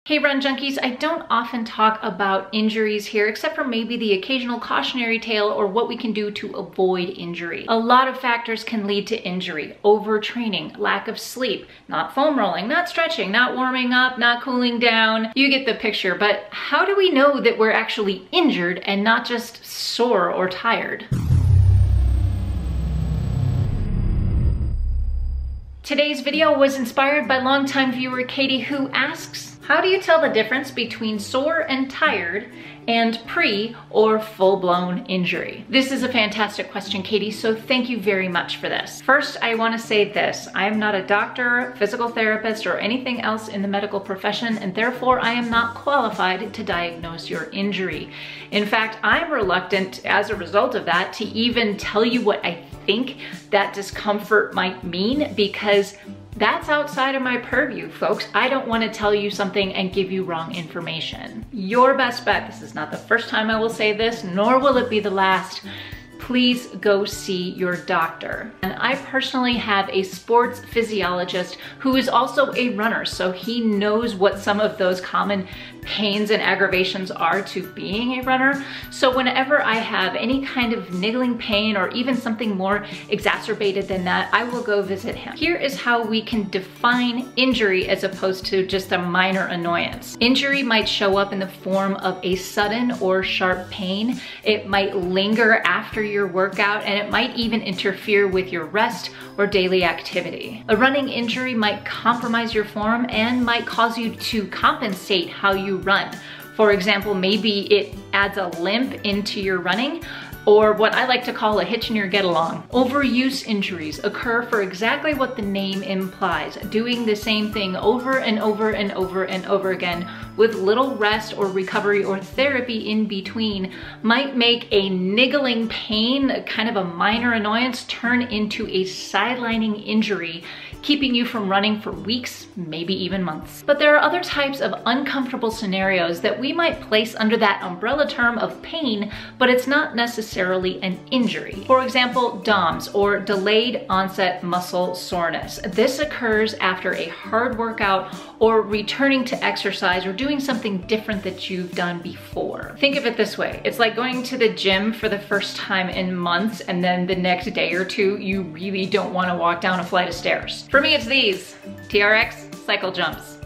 Hey Run Junkies, I don't often talk about injuries here except for maybe the occasional cautionary tale or what we can do to avoid injury. A lot of factors can lead to injury. Overtraining, lack of sleep, not foam rolling, not stretching, not warming up, not cooling down. You get the picture, but how do we know that we're actually injured and not just sore or tired? Today's video was inspired by longtime viewer Katie, who asks, how do you tell the difference between sore and tired and pre or full-blown injury? This is a fantastic question, Katie, so thank you very much for this. First, I want to say this. I am not a doctor, physical therapist, or anything else in the medical profession, and therefore I am not qualified to diagnose your injury. In fact, I'm reluctant as a result of that to even tell you what I think that discomfort might mean, because that's outside of my purview, folks. I don't want to tell you something and give you wrong information. Your best bet, this is not the first time I will say this, nor will it be the last, please go see your doctor. And I personally have a sports physiologist who is also a runner, so he knows what some of those common pains and aggravations are to being a runner. So whenever I have any kind of niggling pain or even something more exacerbated than that, I will go visit him. Here is how we can define injury as opposed to just a minor annoyance. Injury might show up in the form of a sudden or sharp pain. It might linger after your workout, and it might even interfere with your rest or daily activity. A running injury might compromise your form and might cause you to compensate how you run. For example, maybe it adds a limp into your running, or what I like to call a hitch in your get along. Overuse injuries occur for exactly what the name implies, doing the same thing over and over and over and over again with little rest or recovery or therapy in between might make a niggling pain, kind of a minor annoyance, turn into a sidelining injury, keeping you from running for weeks, maybe even months. But there are other types of uncomfortable scenarios that we might place under that umbrella term of pain, but it's not necessarily an injury. For example, DOMS, or delayed onset muscle soreness. This occurs after a hard workout or returning to exercise or doing something different that you've done before. Think of it this way. It's like going to the gym for the first time in months, and then the next day or two, you really don't want to walk down a flight of stairs. For me, it's these TRX cycle jumps.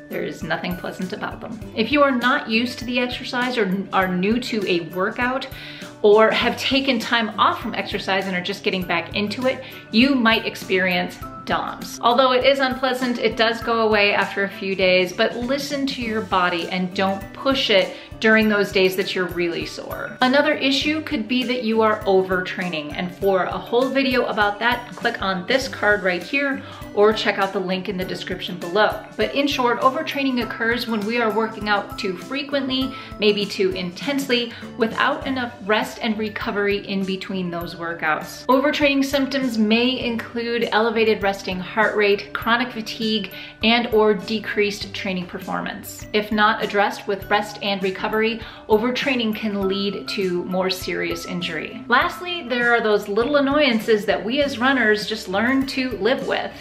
There is nothing pleasant about them. If you are not used to the exercise or are new to a workout, or have taken time off from exercise and are just getting back into it, you might experience DOMS. Although it is unpleasant, it does go away after a few days, but listen to your body and don't push it during those days that you're really sore. Another issue could be that you are overtraining, and for a whole video about that, click on this card right here or check out the link in the description below. But in short, overtraining occurs when we are working out too frequently, maybe too intensely, without enough rest and recovery in between those workouts. Overtraining symptoms may include elevated resting heart rate, chronic fatigue, and or decreased training performance. If not addressed with rest and recovery, overtraining can lead to more serious injury. Lastly, there are those little annoyances that we as runners just learn to live with.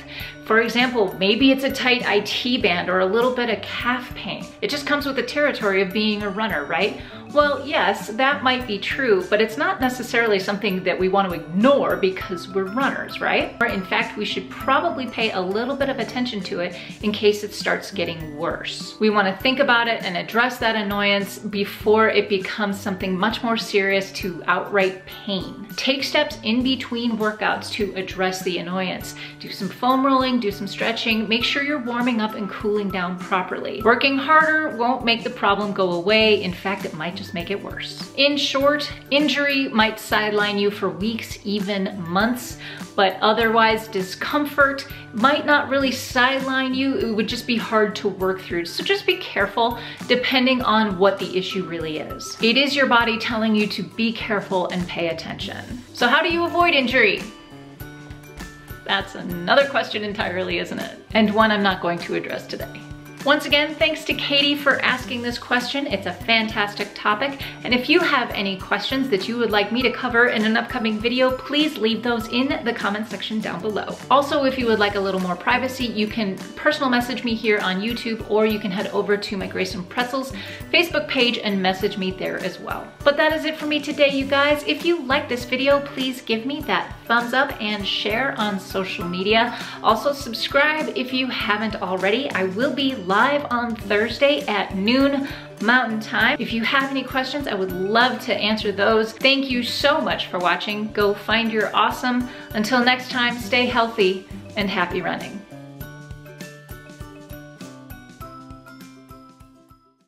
For example, maybe it's a tight IT band or a little bit of calf pain. It just comes with the territory of being a runner, right? Well, yes, that might be true, but it's not necessarily something that we want to ignore because we're runners, right? Or in fact, we should probably pay a little bit of attention to it in case it starts getting worse. We want to think about it and address that annoyance before it becomes something much more serious to outright pain. Take steps in between workouts to address the annoyance. Do some foam rolling, do some stretching, make sure you're warming up and cooling down properly. Working harder won't make the problem go away. In fact, it might just make it worse. In short, injury might sideline you for weeks, even months, but otherwise discomfort might not really sideline you. It would just be hard to work through. So just be careful depending on what the issue really is. It is your body telling you to be careful and pay attention. So how do you avoid injury? That's another question entirely, isn't it? And one I'm not going to address today. Once again, thanks to Katie for asking this question. It's a fantastic topic. And if you have any questions that you would like me to cover in an upcoming video, please leave those in the comment section down below. Also, if you would like a little more privacy, you can personal message me here on YouTube, or you can head over to my Grace and Pretzels Facebook page and message me there as well. But that is it for me today, you guys. If you like this video, please give me that thumbs up and share on social media. Also, subscribe if you haven't already. I will be live on Thursday at noon Mountain Time. If you have any questions, I would love to answer those. Thank you so much for watching. Go find your awesome. Until next time, stay healthy and happy running.